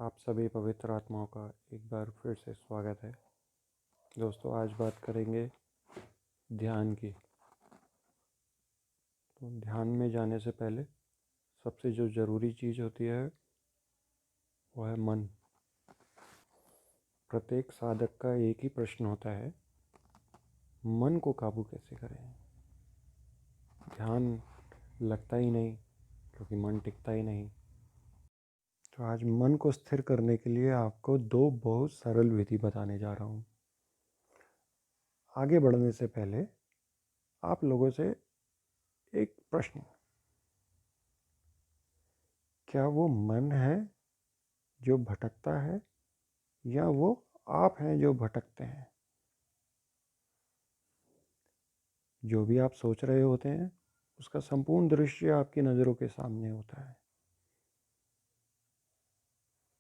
आप सभी पवित्र आत्माओं का एक बार फिर से स्वागत है। दोस्तों, आज बात करेंगे ध्यान की। तो ध्यान में जाने से पहले सबसे जो ज़रूरी चीज़ होती है वो है मन। प्रत्येक साधक का एक ही प्रश्न होता है, मन को काबू कैसे करें। ध्यान लगता ही नहीं क्योंकि मन टिकता ही नहीं। तो आज मन को स्थिर करने के लिए आपको दो बहुत सरल विधि बताने जा रहा हूँ। आगे बढ़ने से पहले आप लोगों से एक प्रश्न, क्या वो मन है जो भटकता है या वो आप हैं जो भटकते हैं? जो भी आप सोच रहे होते हैं उसका संपूर्ण दृश्य आपकी नज़रों के सामने होता है।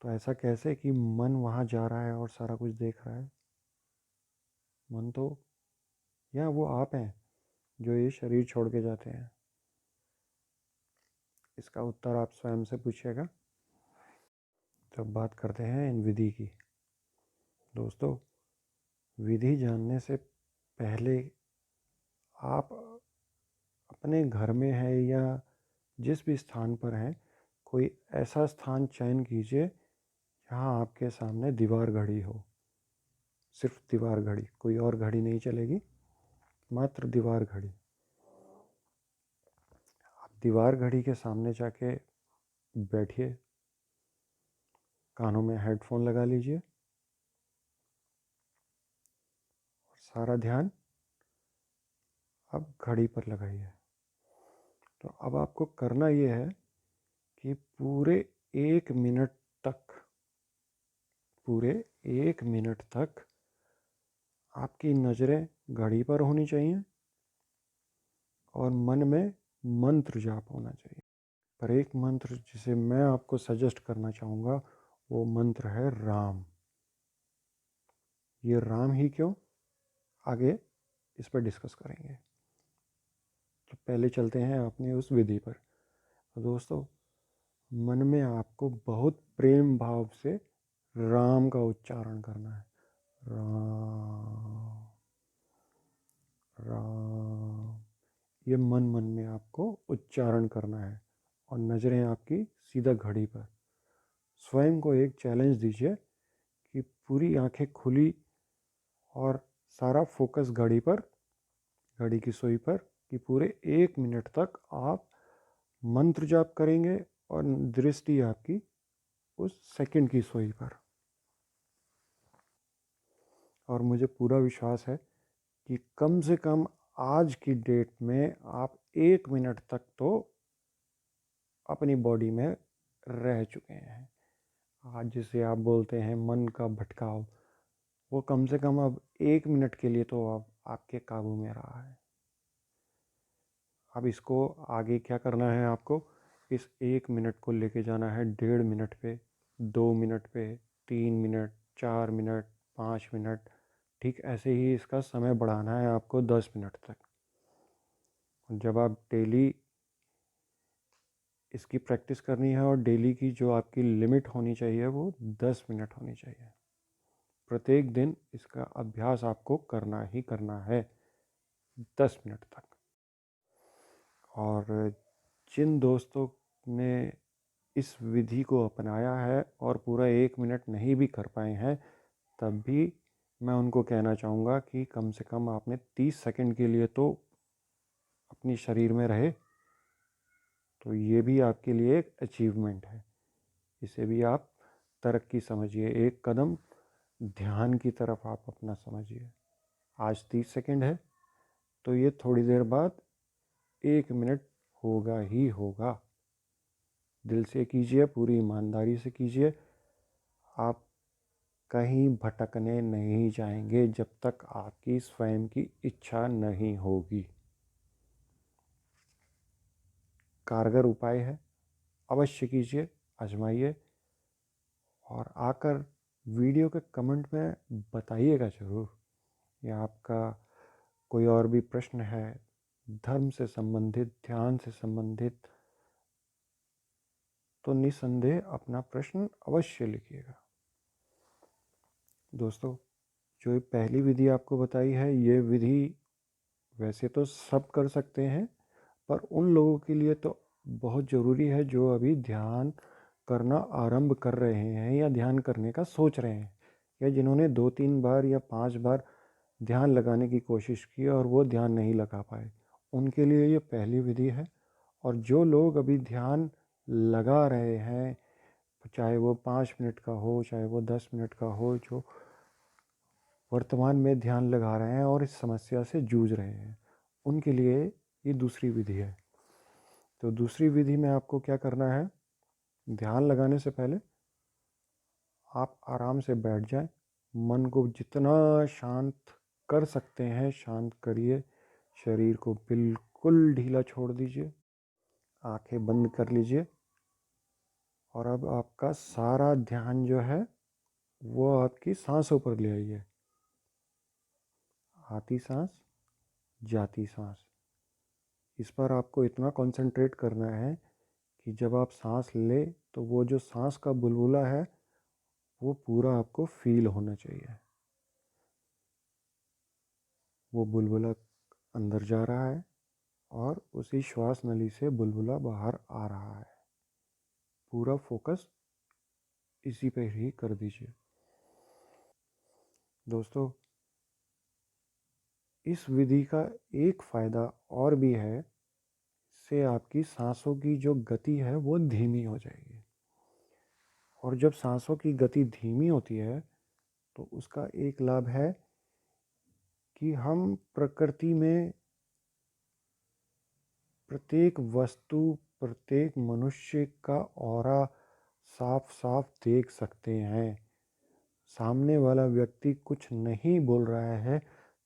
तो ऐसा कैसे कि मन वहाँ जा रहा है और सारा कुछ देख रहा है? मन तो, या वो आप हैं जो ये शरीर छोड़ के जाते हैं? इसका उत्तर आप स्वयं से पूछिएगा। तो अब बात करते हैं इन विधि की। दोस्तों, विधि जानने से पहले आप अपने घर में है या जिस भी स्थान पर हैं, कोई ऐसा स्थान चयन कीजिए जहाँ आपके सामने दीवार घड़ी हो। सिर्फ दीवार घड़ी, कोई और घड़ी नहीं चलेगी, मात्र दीवार घड़ी। आप दीवार घड़ी के सामने जाके बैठिए, कानों में हेडफोन लगा लीजिए और सारा ध्यान अब घड़ी पर लगाइए। तो अब आपको करना ये है कि पूरे एक मिनट तक आपकी नज़रें घड़ी पर होनी चाहिए और मन में मंत्र जाप होना चाहिए। पर एक मंत्र जिसे मैं आपको सजेस्ट करना चाहूँगा वो मंत्र है राम। ये राम ही क्यों, आगे इस पर डिस्कस करेंगे। तो पहले चलते हैं अपनी उस विधि पर। तो दोस्तों, मन में आपको बहुत प्रेम भाव से राम का उच्चारण करना है। राम राम, ये मन मन में आपको उच्चारण करना है और नज़रें आपकी सीधा घड़ी पर। स्वयं को एक चैलेंज दीजिए कि पूरी आंखें खुली और सारा फोकस घड़ी पर, घड़ी की सुई पर, कि पूरे एक मिनट तक आप मंत्र जाप करेंगे और दृष्टि आपकी उस सेकंड की सुई पर। और मुझे पूरा विश्वास है कि कम से कम आज की डेट में आप एक मिनट तक तो अपनी बॉडी में रह चुके हैं। आज जिसे आप बोलते हैं मन का भटकाव, वो कम से कम अब एक मिनट के लिए तो अब आपके काबू में रहा है। अब इसको आगे क्या करना है, आपको इस एक मिनट को लेके जाना है 1.5 मिनट पे, 2 मिनट पे, 3 मिनट, 4 मिनट, 5 मिनट। ठीक ऐसे ही इसका समय बढ़ाना है आपको 10 मिनट तक। जब आप डेली इसकी प्रैक्टिस करनी है और डेली की जो आपकी लिमिट होनी चाहिए वो 10 मिनट होनी चाहिए। प्रत्येक दिन इसका अभ्यास आपको करना ही करना है 10 मिनट तक। और जिन दोस्तों ने इस विधि को अपनाया है और पूरा एक मिनट नहीं भी कर पाए हैं, तब भी मैं उनको कहना चाहूँगा कि कम से कम आपने 30 सेकंड के लिए तो अपनी शरीर में रहे। तो ये भी आपके लिए एक अचीवमेंट है। इसे भी आप तरक्की समझिए, एक कदम ध्यान की तरफ आप अपना समझिए। आज 30 सेकंड है तो ये थोड़ी देर बाद 1 मिनट होगा ही होगा। दिल से कीजिए, पूरी ईमानदारी से कीजिए। आप कहीं भटकने नहीं जाएंगे जब तक आपकी स्वयं की इच्छा नहीं होगी। कारगर उपाय है, अवश्य कीजिए, आजमाइए। और आकर वीडियो के कमेंट में बताइएगा ज़रूर। या आपका कोई और भी प्रश्न है धर्म से संबंधित, ध्यान से संबंधित, तो निसंदेह अपना प्रश्न अवश्य लिखिएगा। दोस्तों, जो ये पहली विधि आपको बताई है, ये विधि वैसे तो सब कर सकते हैं, पर उन लोगों के लिए तो बहुत ज़रूरी है जो अभी ध्यान करना आरंभ कर रहे हैं या ध्यान करने का सोच रहे हैं, या जिन्होंने 2-3 बार या 5 बार ध्यान लगाने की कोशिश की और वो ध्यान नहीं लगा पाए, उनके लिए ये पहली विधि है। और जो लोग अभी ध्यान लगा रहे हैं, चाहे वो 5 मिनट का हो, चाहे वो 10 मिनट का हो, जो वर्तमान में ध्यान लगा रहे हैं और इस समस्या से जूझ रहे हैं, उनके लिए ये दूसरी विधि है। तो दूसरी विधि में आपको क्या करना है, ध्यान लगाने से पहले आप आराम से बैठ जाएं, मन को जितना शांत कर सकते हैं शांत करिए, शरीर को बिल्कुल ढीला छोड़ दीजिए, आंखें बंद कर लीजिए और अब आपका सारा ध्यान जो है वो आपकी सांसों पर ले आइए। आती सांस, जाती सांस, इस पर आपको इतना कंसंट्रेट करना है कि जब आप सांस ले तो वो जो सांस का बुलबुला है वो पूरा आपको फील होना चाहिए। वो बुलबुला अंदर जा रहा है और उसी श्वास नली से बुलबुला बाहर आ रहा है। पूरा फोकस इसी पे ही कर दीजिए। दोस्तों, इस विधि का एक फ़ायदा और भी है, इससे आपकी सांसों की जो गति है वो धीमी हो जाएगी। और जब सांसों की गति धीमी होती है तो उसका एक लाभ है कि हम प्रकृति में प्रत्येक वस्तु, प्रत्येक मनुष्य का ऑरा साफ साफ देख सकते हैं। सामने वाला व्यक्ति कुछ नहीं बोल रहा है,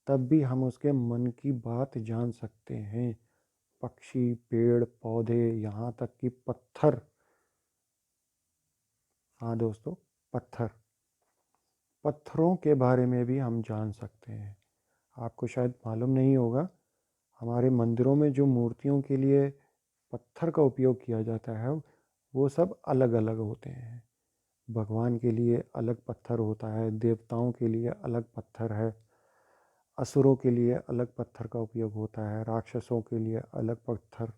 तब भी हम उसके मन की बात जान सकते हैं। पक्षी, पेड़ पौधे, यहाँ तक कि पत्थर, हाँ दोस्तों, पत्थरों के बारे में भी हम जान सकते हैं। आपको शायद मालूम नहीं होगा, हमारे मंदिरों में जो मूर्तियों के लिए पत्थर का उपयोग किया जाता है वो सब अलग अलग होते हैं। भगवान के लिए अलग पत्थर होता है, देवताओं के लिए अलग पत्थर है, असुरों के लिए अलग पत्थर का उपयोग होता है, राक्षसों के लिए अलग पत्थर,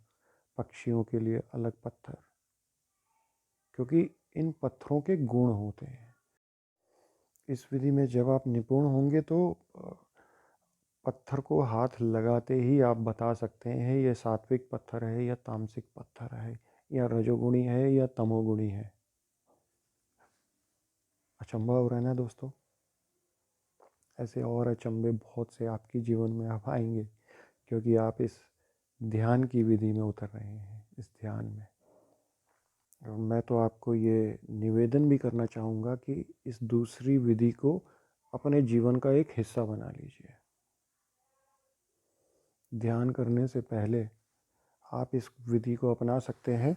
पक्षियों के लिए अलग पत्थर, क्योंकि इन पत्थरों के गुण होते हैं। इस विधि में जब आप निपुण होंगे तो पत्थर को हाथ लगाते ही आप बता सकते हैं ये सात्विक पत्थर है या तामसिक पत्थर है, या रजोगुणी है या तमोगुणी है। अचंभा हो रहा है ना दोस्तों? ऐसे और अचंभे बहुत से आपके जीवन में आप आएंगे, क्योंकि आप इस ध्यान की विधि में उतर रहे हैं, इस ध्यान में। और मैं तो आपको ये निवेदन भी करना चाहूँगा कि इस दूसरी विधि को अपने जीवन का एक हिस्सा बना लीजिए। ध्यान करने से पहले आप इस विधि को अपना सकते हैं,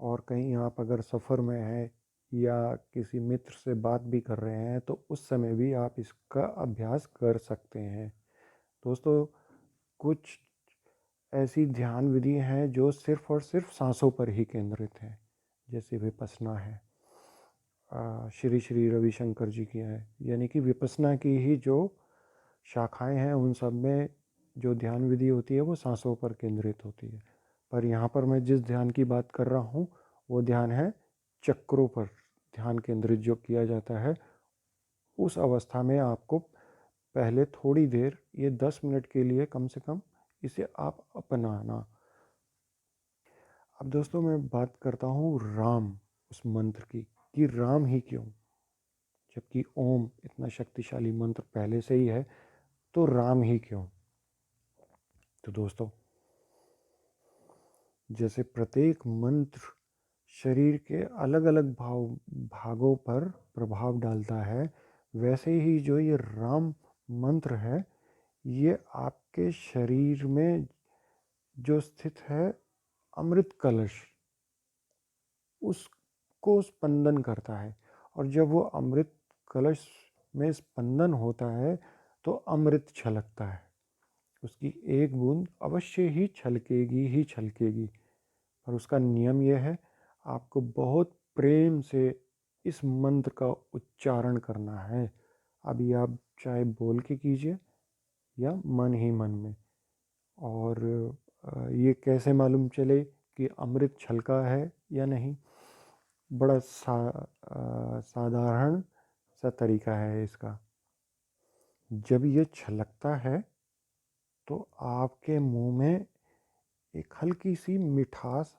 और कहीं आप अगर सफ़र में हैं या किसी मित्र से बात भी कर रहे हैं तो उस समय भी आप इसका अभ्यास कर सकते हैं। दोस्तों, कुछ ऐसी ध्यान विधि हैं जो सिर्फ़ और सिर्फ सांसों पर ही केंद्रित है, जैसे विपस्सना है, श्री श्री रविशंकर जी की है, यानी कि विपस्सना की ही जो शाखाएं हैं उन सब में जो ध्यान विधि होती है वो सांसों पर केंद्रित होती है। पर यहाँ पर मैं जिस ध्यान की बात कर रहा हूँ वो ध्यान है चक्रों पर ध्यान केंद्रित जो किया जाता है। उस अवस्था में आपको पहले थोड़ी देर, ये 10 मिनट के लिए कम से कम, इसे आप अपनाना। अब दोस्तों, मैं बात करता हूँ राम, उस मंत्र की, कि राम ही क्यों, जबकि ओम इतना शक्तिशाली मंत्र पहले से ही है, तो राम ही क्यों? तो दोस्तों, जैसे प्रत्येक मंत्र शरीर के अलग अलग भागों पर प्रभाव डालता है, वैसे ही जो ये राम मंत्र है ये आपके शरीर में जो स्थित है अमृत कलश, उसको स्पंदन करता है। और जब वो अमृत कलश में स्पंदन होता है तो अमृत छलकता है, उसकी एक बूंद अवश्य ही छलकेगी ही छलकेगी। और उसका नियम यह है, आपको बहुत प्रेम से इस मंत्र का उच्चारण करना है। अभी आप चाहे बोल के कीजिए या मन ही मन में। और ये कैसे मालूम चले कि अमृत छलका है या नहीं? बड़ा साधारण सा तरीका है इसका। जब ये छलकता है तो आपके मुंह में एक हल्की सी मिठास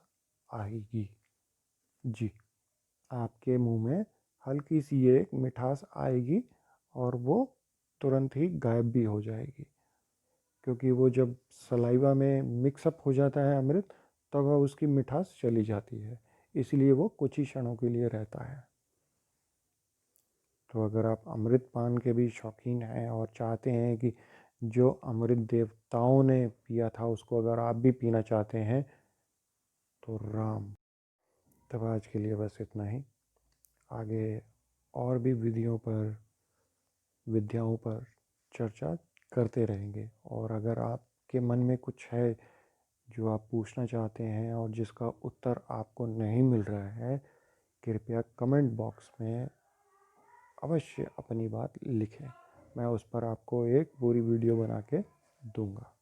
आएगी। जी, आपके मुंह में हल्की सी एक मिठास आएगी और वो तुरंत ही गायब भी हो जाएगी, क्योंकि वो जब सलाइवा में मिक्सअप हो जाता है अमृत, तब वह उसकी मिठास चली जाती है, इसलिए वो कुछ ही क्षणों के लिए रहता है। तो अगर आप अमृत पान के भी शौकीन हैं और चाहते हैं कि जो अमृत देवताओं ने पिया था उसको अगर आप भी पीना चाहते हैं, तो राम। तब आज के लिए बस इतना ही। आगे और भी विद्याओं पर चर्चा करते रहेंगे। और अगर आपके मन में कुछ है जो आप पूछना चाहते हैं और जिसका उत्तर आपको नहीं मिल रहा है, कृपया कमेंट बॉक्स में अवश्य अपनी बात लिखें। मैं उस पर आपको एक पूरी वीडियो बना के दूंगा।